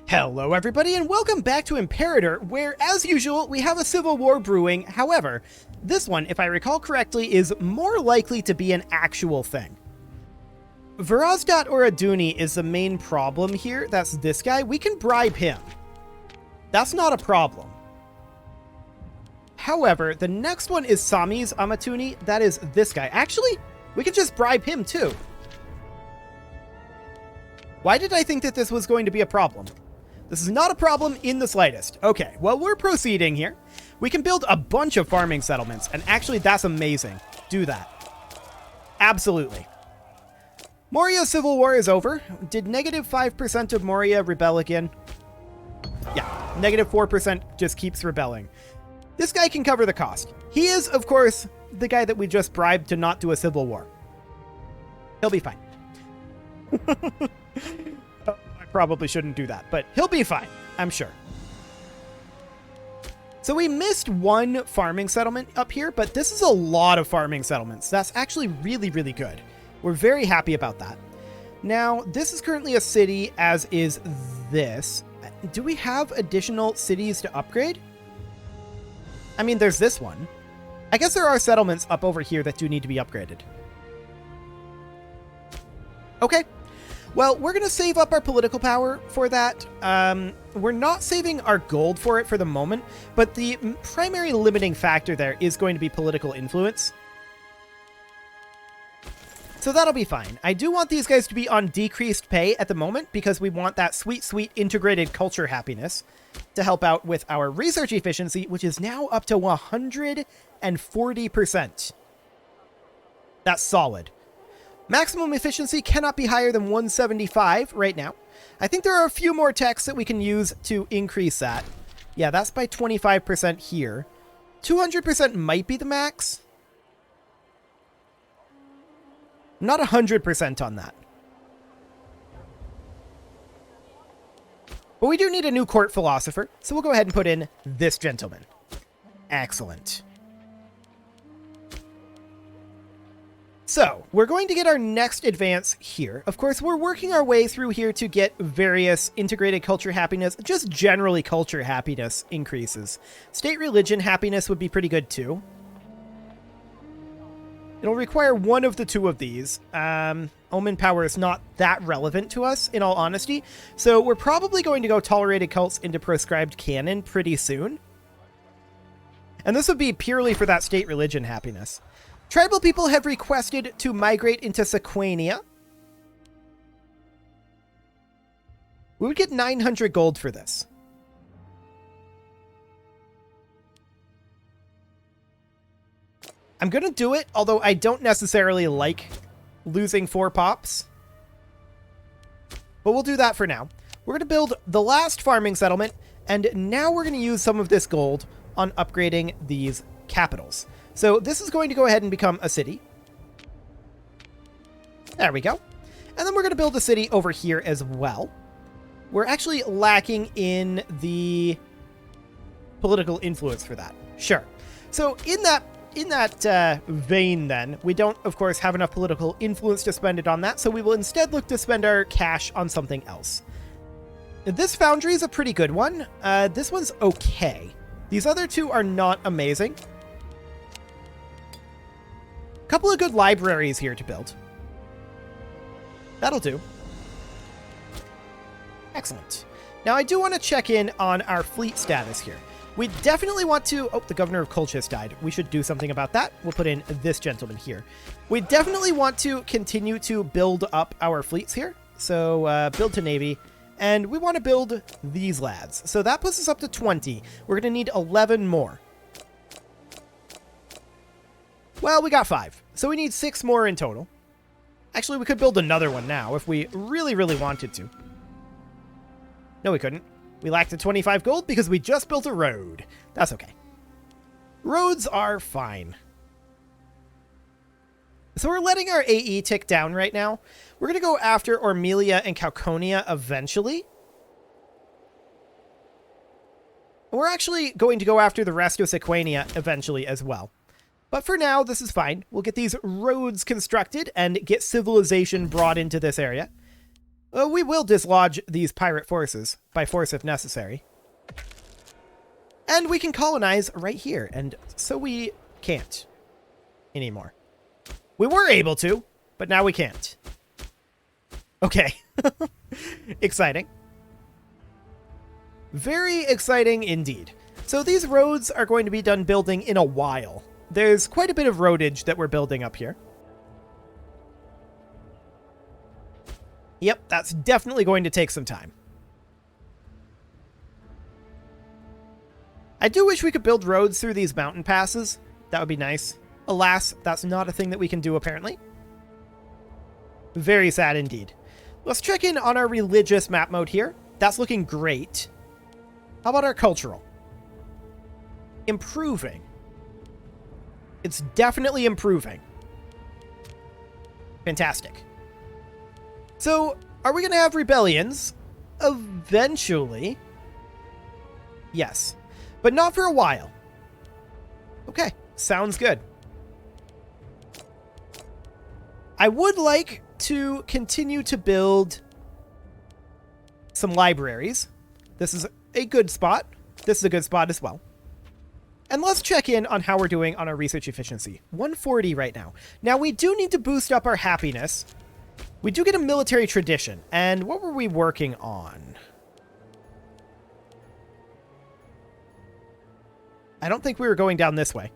Hello everybody and welcome back to Imperator, where as usual we have a civil war brewing. However, this one, if I recall correctly, is more likely to be an actual thing. Vrazdat Oraduni is the main problem here. That's this guy. We can bribe him. That's not a problem. However, the next one is Sami's Amatuni. That is this guy. Actually, we can just bribe him too. Why did I think that this was going to be a problem? This is not a problem in the slightest. Okay, well, we're proceeding here. We can build a bunch of farming settlements, and actually, that's amazing. Do that. Absolutely. Moria's civil war is over. Did negative 5% of Moria rebel again? Yeah, negative 4% just keeps rebelling. This guy can cover the cost. He is, of course, the guy that we just bribed to not do a civil war. He'll be fine. Probably shouldn't do that, but he'll be fine, I'm sure. So we missed one farming settlement up here, but this is a lot of farming settlements. That's actually really, really good. We're very happy about that. Now, this is currently a city, as is this. Do we have additional cities to upgrade? I mean, there's this one. I guess there are settlements up over here that do need to be upgraded. Okay. Well, we're going to save up our political power for that. We're not saving our gold for it for the moment, but the primary limiting factor there is going to be political influence. So that'll be fine. I do want these guys to be on decreased pay at the moment because we want that sweet, sweet integrated culture happiness to help out with our research efficiency, which is now up to 140%. That's solid. Maximum efficiency cannot be higher than 175 right now. I think there are a few more techs that we can use to increase that. Yeah, that's by 25% here. 200% might be the max. Not 100% on that. But we do need a new court philosopher, so we'll go ahead and put in this gentleman. Excellent. So, we're going to get our next advance here. Of course, we're working our way through here to get various integrated culture happiness, just generally culture happiness increases. State religion happiness would be pretty good too. It'll require one of the two of these. Omen power is not that relevant to us, in all honesty. So we're probably going to go tolerated cults into proscribed canon pretty soon. And this would be purely for that state religion happiness. Tribal people have requested to migrate into Sequania. We would get 900 gold for this. I'm going to do it, although I don't necessarily like losing 4 pops. But we'll do that for now. We're going to build the last farming settlement, and now we're going to use some of this gold on upgrading these capitals. So this is going to go ahead and become a city. There we go. And then we're going to build a city over here as well. We're actually lacking in the political influence for that. Sure. So in that vein then, we don't, of course, have enough political influence to spend it on that, so we will instead look to spend our cash on something else. This foundry is a pretty good one. This one's okay. These other two are not amazing. Couple of good libraries here to build. That'll do. Excellent. Now I do want to check in on our fleet status here. We definitely want to... Oh, the governor of Colchis died. We should do something about that. We'll put in this gentleman here. We definitely want to continue to build up our fleets here. So build to Navy. And we want to build these lads. So that puts us up to 20. We're going to need 11 more. Well, we got 5. So we need 6 more in total. Actually, we could build another one now if we really, really wanted to. No, we couldn't. We lacked the 25 gold because we just built a road. That's okay. Roads are fine. So we're letting our AE tick down right now. We're going to go after Ormelia and Cauconia eventually. We're actually going to go after the rest of Sequania eventually as well. But for now, this is fine. We'll get these roads constructed and get civilization brought into this area. We will dislodge these pirate forces, by force if necessary. And we can colonize right here, and so we can't anymore. We were able to, but now we can't. Okay. Exciting. Very exciting indeed. So these roads are going to be done building in a while. There's quite a bit of roadage that we're building up here. Yep, that's definitely going to take some time. I do wish we could build roads through these mountain passes. That would be nice. Alas, that's not a thing that we can do apparently. Very sad indeed. Let's check in on our religious map mode here. That's looking great. How about our cultural? Improving. It's definitely improving. Fantastic. So, are we going to have rebellions? Eventually. Yes. But not for a while. Okay. Sounds good. I would like to continue to build some libraries. This is a good spot. This is a good spot as well. And let's check in on how we're doing on our research efficiency. 140 right now. Now, we do need to boost up our happiness. We do get a military tradition. And what were we working on? I don't think we were going down this way.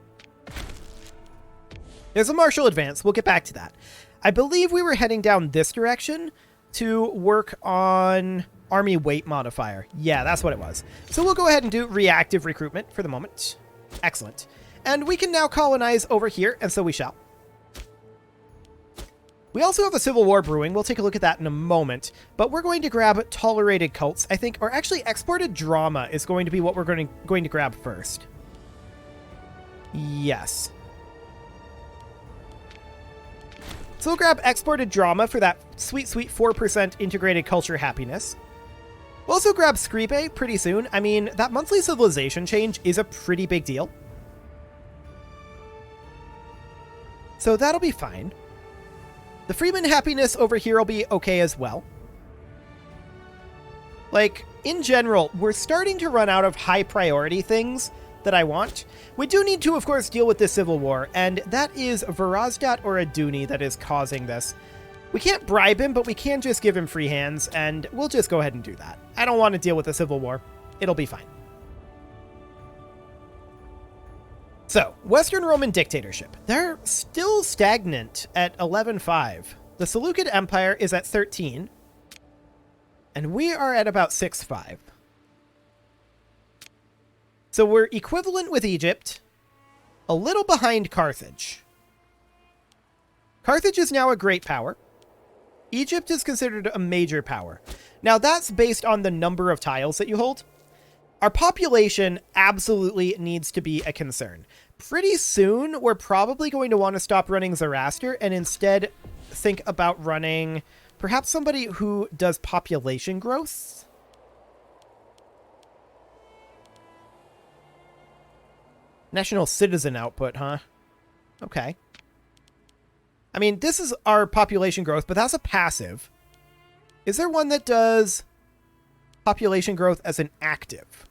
There's a martial advance. We'll get back to that. I believe we were heading down this direction to work on army weight modifier. Yeah, that's what it was. So we'll go ahead and do reactive recruitment for the moment. Excellent. And we can now colonize over here, and so we shall. We also have a civil war brewing. We'll take a look at that in a moment. But we're going to grab tolerated cults, I think, or actually exported drama is going to be what we're going to grab first. Yes. So we'll grab exported drama for that sweet, sweet 4% integrated culture happiness. We'll also grab Scribe pretty soon. I mean, that monthly civilization change is a pretty big deal. So that'll be fine. The Freeman happiness over here will be okay as well. Like, in general, we're starting to run out of high priority things that I want. We do need to, of course, deal with this civil war, and that is Varazdad or Aduni that is causing this. We can't bribe him, but we can just give him free hands, and we'll just go ahead and do that. I don't want to deal with the civil war. It'll be fine. So, Western Roman dictatorship. They're still stagnant at 11.5. The Seleucid Empire is at 13, and we are at about 6.5. So we're equivalent with Egypt, a little behind Carthage. Carthage is now a great power. Egypt is considered a major power. Now that's based on the number of tiles that you hold. Our population absolutely needs to be a concern. Pretty soon, we're probably going to want to stop running Zoroaster and instead think about running perhaps somebody who does population growth. National citizen output, huh? Okay. I mean, this is our population growth, but that's a passive. Is there one that does population growth as an active?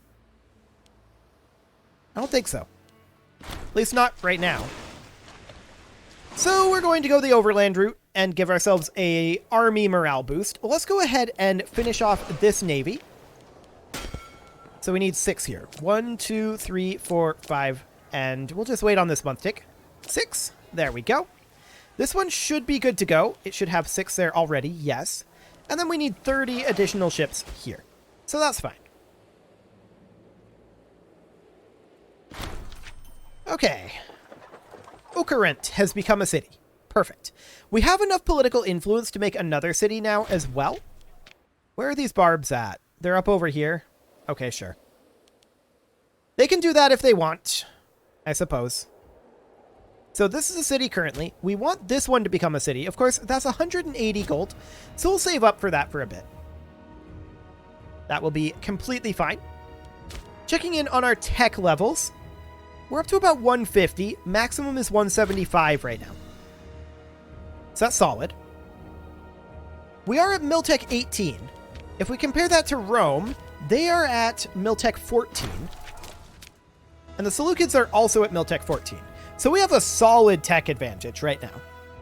I don't think so. At least not right now. So we're going to go the overland route and give ourselves a army morale boost. Let's go ahead and finish off this navy. So we need 6 here. 1, 2, 3, 4, 5, and we'll just wait on this month tick. 6. There we go. This one should be good to go. It should have 6 there already, yes. And then we need 30 additional ships here. So that's fine. Okay. Okarent has become a city. Perfect. We have enough political influence to make another city now as well. Where are these barbs at? They're up over here. Okay, sure. They can do that if they want, I suppose. So this is a city currently. We want this one to become a city. Of course, that's 180 gold, so we'll save up for that for a bit. That will be completely fine. Checking in on our tech levels. We're up to about 150. Maximum is 175 right now. So that's solid. We are at Miltech 18. If we compare that to Rome, they are at Miltech 14. And the Seleucids are also at Miltech 14. So we have a solid tech advantage right now.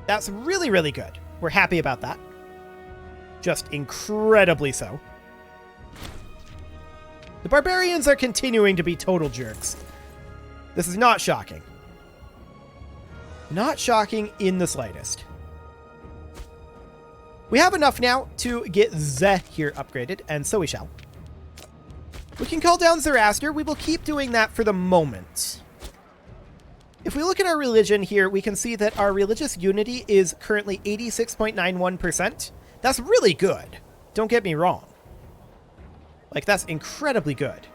That's really, really good. We're happy about that. Just incredibly so. The barbarians are continuing to be total jerks. This is not shocking. Not shocking in the slightest. We have enough now to get Ze here upgraded, and so we shall. We can call down Zoroaster. We will keep doing that for the moment. If we look at our religion here, we can see that our religious unity is currently 86.91%. That's really good. Don't get me wrong. Like, that's incredibly good.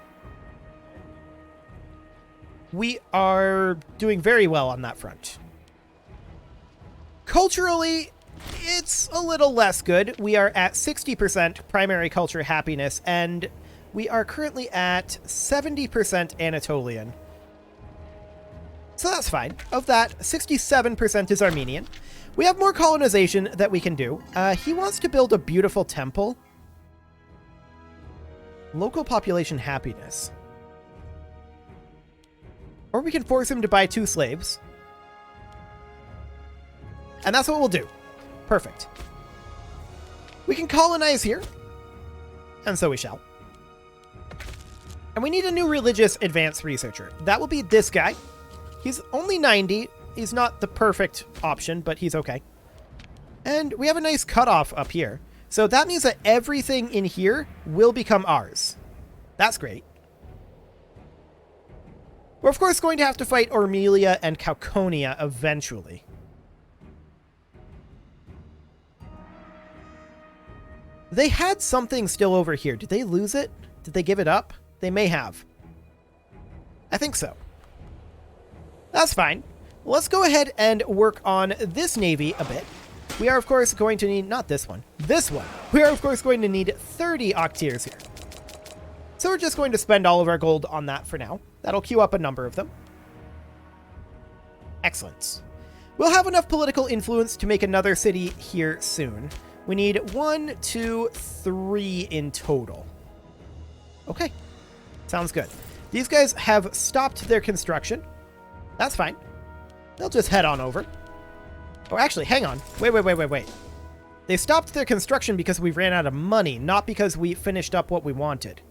We are doing very well on that front. Culturally, it's a little less good. We are at 60% primary culture happiness, and we are currently at 70% Anatolian. So that's fine. Of that, 67% is Armenian. We have more colonization that we can do. He wants to build a beautiful temple. Local population happiness. Or we can force him to buy 2 slaves. And that's what we'll do. Perfect. We can colonize here. And so we shall. And we need a new religious advanced researcher. That will be this guy. He's only 90. He's not the perfect option, but he's okay. And we have a nice cutoff up here. So that means that everything in here will become ours. That's great. We're, of course, going to have to fight Ormelia and Cauconia eventually. They had something still over here. Did they lose it? Did they give it up? They may have. I think so. That's fine. Let's go ahead and work on this navy a bit. We are, of course, going to need... Not this one. This one. We are, of course, going to need 30 octeers here. So we're just going to spend all of our gold on that for now. That'll queue up a number of them. Excellent. We'll have enough political influence to make another city here soon. We need 1, 2, 3 in total. Okay. Sounds good. These guys have stopped their construction. That's fine. They'll just head on over. Oh, actually, hang on. Wait. They stopped their construction because we ran out of money, not because we finished up what we wanted.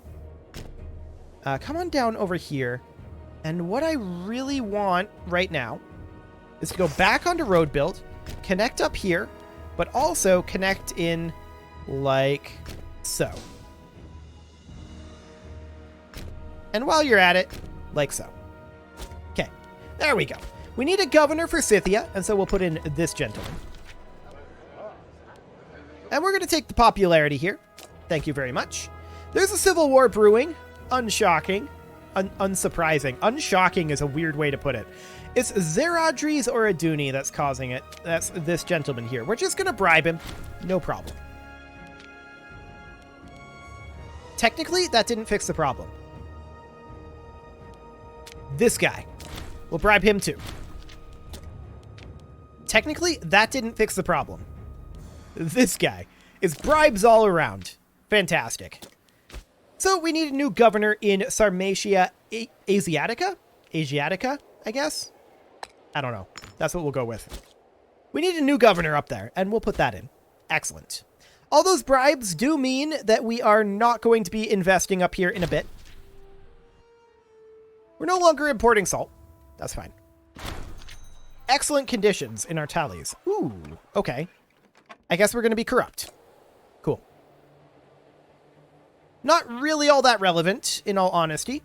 Come on down over here. And what I really want right now is to go back onto road build, connect up here, but also connect in like so. And while you're at it, like so. Okay, there we go. We need a governor for Scythia, and so we'll put in this gentleman. And we're going to take the popularity here. Thank you very much. There's a civil war brewing. Unshocking. Unsurprising. Unshocking is a weird way to put it. It's Zeradres or Aduni that's causing it. That's this gentleman here. We're just going to bribe him. No problem. Technically, that didn't fix the problem. This guy. We'll bribe him too. Technically, that didn't fix the problem. This guy is bribes all around. Fantastic. So we need a new governor in Sarmatia Asiatica? Asiatica, I guess? I don't know. That's what we'll go with. We need a new governor up there, and we'll put that in. Excellent. All those bribes do mean that we are not going to be investing up here in a bit. We're no longer importing salt. That's fine. Excellent conditions in our tallies. Ooh, okay. I guess we're going to be corrupt. Cool. Not really all that relevant, in all honesty.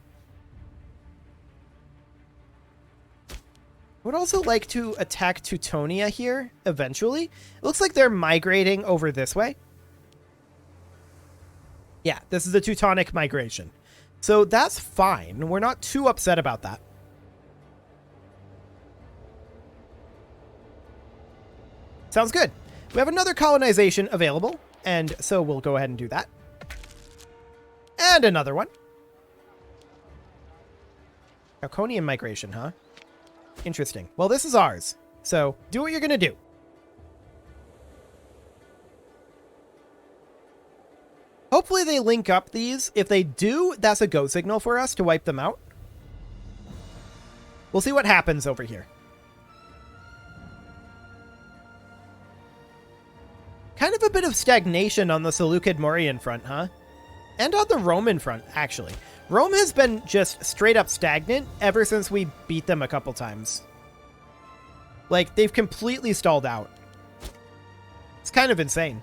I would also like to attack Teutonia here, eventually. It looks like they're migrating over this way. Yeah, this is the Teutonic migration. So that's fine. We're not too upset about that. Sounds good. We have another colonization available, and so we'll go ahead and do that. And another one. Cauconian migration, huh? Interesting. Well, this is ours, so do what you're going to do. Hopefully they link up these. If they do, that's a go signal for us to wipe them out. We'll see what happens over here. Kind of a bit of stagnation on the Seleucid-Mauryan front, huh? And on the Roman front, actually. Rome has been just straight up stagnant ever since we beat them a couple times. Like, they've completely stalled out. It's kind of insane.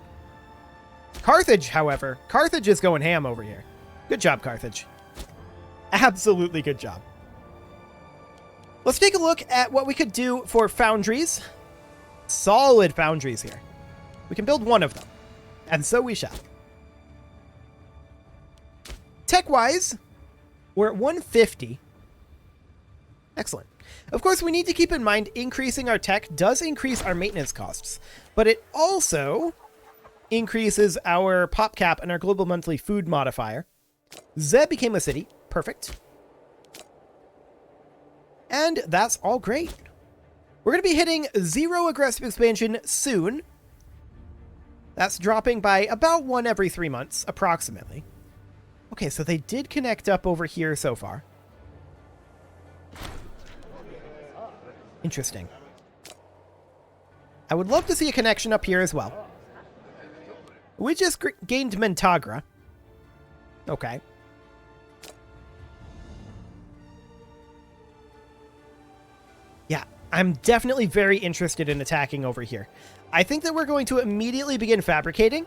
Carthage, however, Carthage is going ham over here. Good job, Carthage. Absolutely good job. Let's take a look at what we could do for foundries. Solid foundries here. We can build one of them. And so we shall. Tech-wise, we're at 150. Excellent. Of course, we need to keep in mind increasing our tech does increase our maintenance costs, but it also increases our pop cap and our global monthly food modifier. Zeb became a city. Perfect. And that's all great. We're going to be hitting 0 aggressive expansion soon. That's dropping by about 1 every 3 months, approximately. Okay, so they did connect up over here so far. Interesting. I would love to see a connection up here as well. We just gained Mentagra. Okay. Yeah, I'm definitely very interested in attacking over here. I think that we're going to immediately begin fabricating.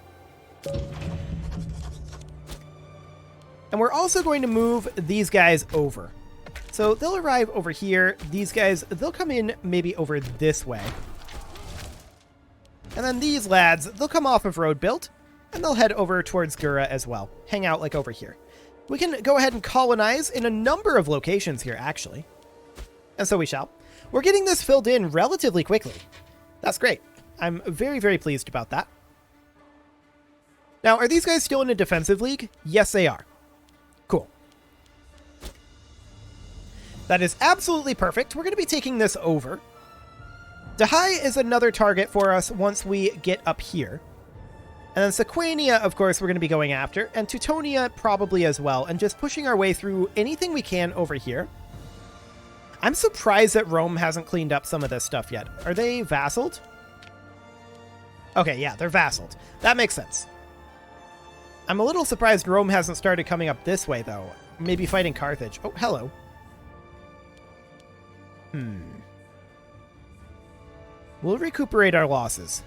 And we're also going to move these guys over. So they'll arrive over here. These guys, they'll come in maybe over this way. And then these lads, they'll come off of road build, and they'll head over towards Gura as well. Hang out like over here. We can go ahead and colonize in a number of locations here, actually. And so we shall. We're getting this filled in relatively quickly. That's great. I'm very, very pleased about that. Now, are these guys still in a defensive league? Yes, they are. Cool. That is absolutely perfect. We're going to be taking this over. Dahai is another target for us once we get up here. And then Sequania, of course, we're going to be going after. And Teutonia probably as well. And just pushing our way through anything we can over here. I'm surprised that Rome hasn't cleaned up some of this stuff yet. Are they vassaled? Okay, yeah, they're vassaled. That makes sense. I'm a little surprised Rome hasn't started coming up this way, though. Maybe fighting Carthage. Oh, hello. We'll recuperate our losses.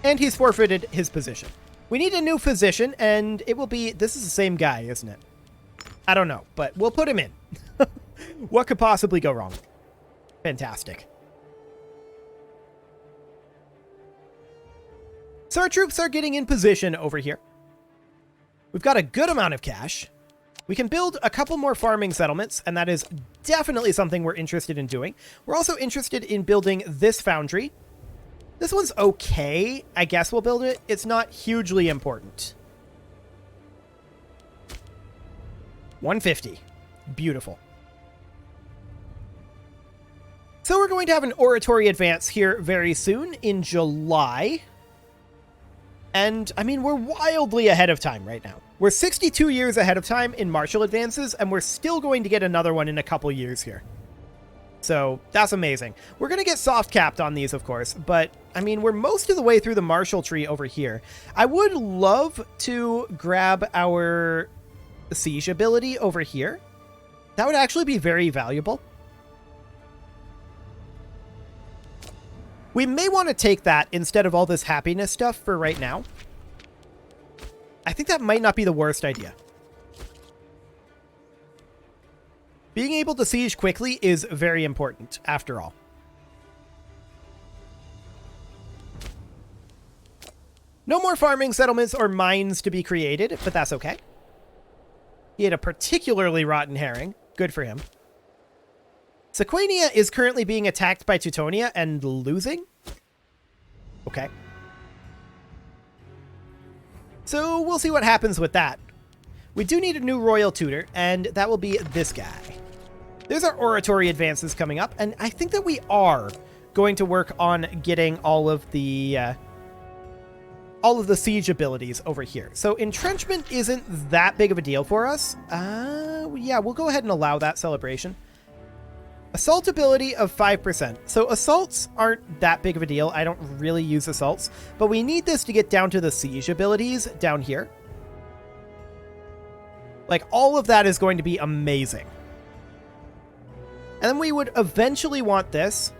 And he's forfeited his position. We need a new physician, and it will be... This is the same guy, isn't it? I don't know, but we'll put him in. What could possibly go wrong? Fantastic. So our troops are getting in position over here. We've got a good amount of cash. We can build a couple more farming settlements, and that is definitely something we're interested in doing. We're also interested in building this foundry. This one's okay. I guess we'll build it. It's not hugely important. 150. Beautiful. So we're going to have an oratory advance here very soon in July. And, I mean, we're wildly ahead of time right now. We're 62 years ahead of time in martial advances, and we're still going to get another one in a couple years here. So, that's amazing. We're going to get soft capped on these, of course, but, I mean, we're most of the way through the martial tree over here. I would love to grab our siege ability over here. That would actually be very valuable. We may want to take that instead of all this happiness stuff for right now. I think that might not be the worst idea. Being able to siege quickly is very important, after all. No more farming settlements or mines to be created, but that's okay. He had a particularly rotten herring. Good for him. Sequania is currently being attacked by Teutonia and losing. Okay. So we'll see what happens with that. We do need a new royal tutor, and that will be this guy. There's our oratory advances coming up, and I think that we are going to work on getting all of the all of the siege abilities over here. So entrenchment isn't that big of a deal for us. Yeah, we'll go ahead and allow that celebration. Assault ability of 5%. So assaults aren't that big of a deal. I don't really use assaults, but we need this to get down to the siege abilities down here. Like, all of that is going to be amazing. And then we would eventually want this.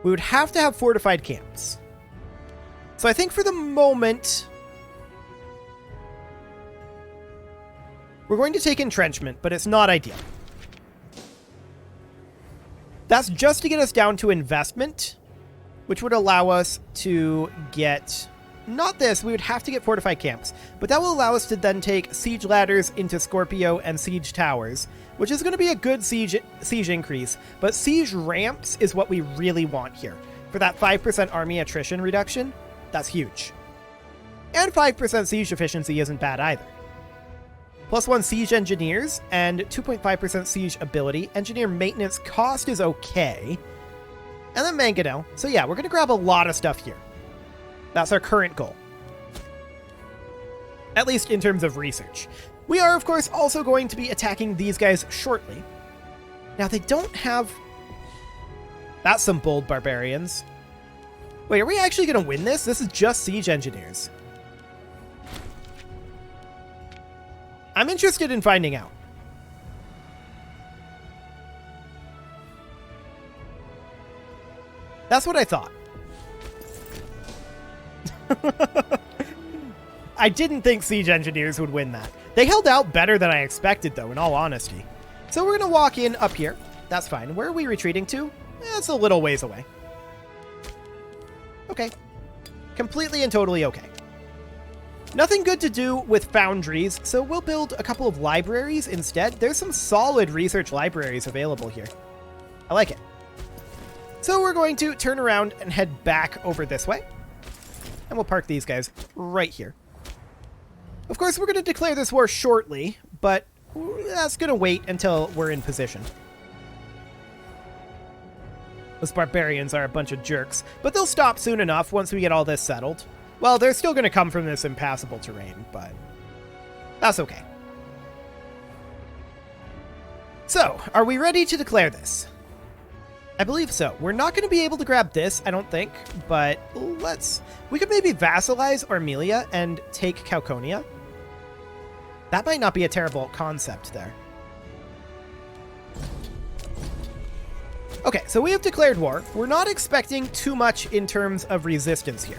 We would have to have fortified camps. So I think for the moment, we're going to take entrenchment, but it's not ideal. That's just to get us down to investment, which would allow us to get, not this, we would have to get fortified camps, but that will allow us to then take siege ladders into Scorpio and siege towers, which is going to be a good siege increase, but siege ramps is what we really want here. For that 5% army attrition reduction, that's huge. And 5% siege efficiency isn't bad either. +1 siege engineers and 2.5% siege ability. Engineer maintenance cost is okay. And then mangonel. So yeah, we're going to grab a lot of stuff here. That's our current goal. At least in terms of research. We are, of course, also going to be attacking these guys shortly. Now, they don't have... That's some bold barbarians. Wait, are we actually going to win this? This is just siege engineers. I'm interested in finding out. That's what I thought. I didn't think siege engineers would win that. They held out better than I expected, though, in all honesty. So we're going to walk in up here. That's fine. Where are we retreating to? It's a little ways away. Okay. Completely and totally okay. Nothing good to do with foundries, so we'll build a couple of libraries instead. There's some solid research libraries available here. I like it. So we're going to turn around and head back over this way. And we'll park these guys right here. Of course, we're going to declare this war shortly, but that's going to wait until we're in position. Those barbarians are a bunch of jerks, but they'll stop soon enough once we get all this settled. Well, they're still going to come from this impassable terrain, but that's okay. So, are we ready to declare this? I believe so. We're not going to be able to grab this, I don't think, but we could maybe vassalize Armelia and take Cauconia. That might not be a terrible concept there. Okay, so we have declared war. We're not expecting too much in terms of resistance here.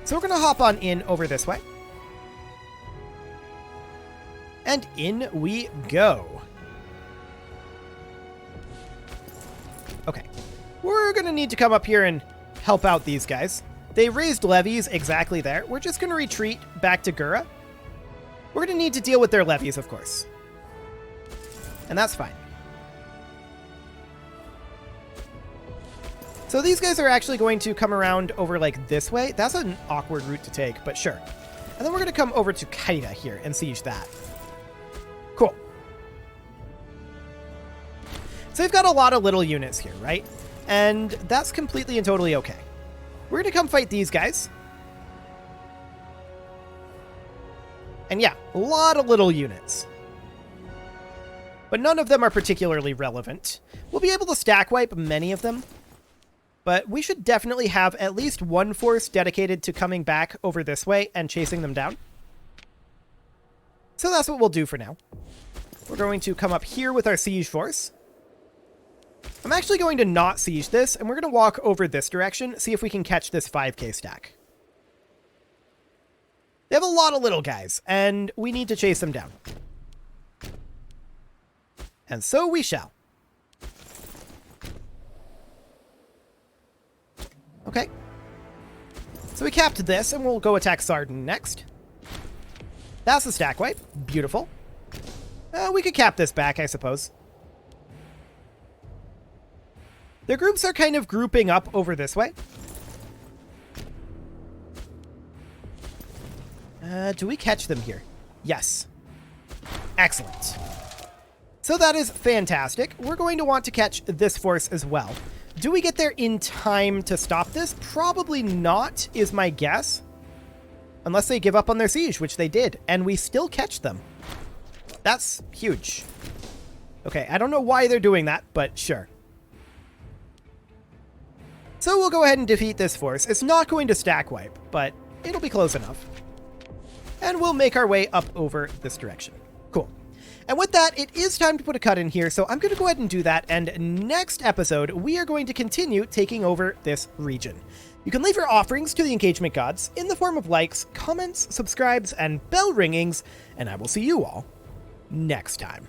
So we're going to hop on in over this way. And in we go. Okay. We're going to need to come up here and help out these guys. They raised levies exactly there. We're just going to retreat back to Gura. We're going to need to deal with their levies, of course. And that's fine. So these guys are actually going to come around over like this way. That's an awkward route to take, but sure. And then we're going to come over to Kaida here and siege that. Cool. So we've got a lot of little units here, right? And that's completely and totally okay. We're going to come fight these guys. And yeah, a lot of little units. But none of them are particularly relevant. We'll be able to stack wipe many of them. But we should definitely have at least one force dedicated to coming back over this way and chasing them down. So that's what we'll do for now. We're going to come up here with our siege force. I'm actually going to not siege this, and we're going to walk over this direction, see if we can catch this 5k stack. They have a lot of little guys, and we need to chase them down. And so we shall. Okay. So we capped this, and we'll go attack Sarden next. That's the stack wipe. Beautiful. We could cap this back, I suppose. Their groups are kind of grouping up over this way. Do we catch them here? Yes. Excellent. So that is fantastic. We're going to want to catch this force as well. Do we get there in time to stop this? Probably not, is my guess. Unless they give up on their siege, which they did, and we still catch them. That's huge. Okay, I don't know why they're doing that, but sure. So we'll go ahead and defeat this force. It's not going to stack wipe, but it'll be close enough. And we'll make our way up over this direction. Cool. And with that, it is time to put a cut in here, so I'm going to go ahead and do that, and next episode, we are going to continue taking over this region. You can leave your offerings to the engagement gods in the form of likes, comments, subscribes, and bell ringings, and I will see you all next time.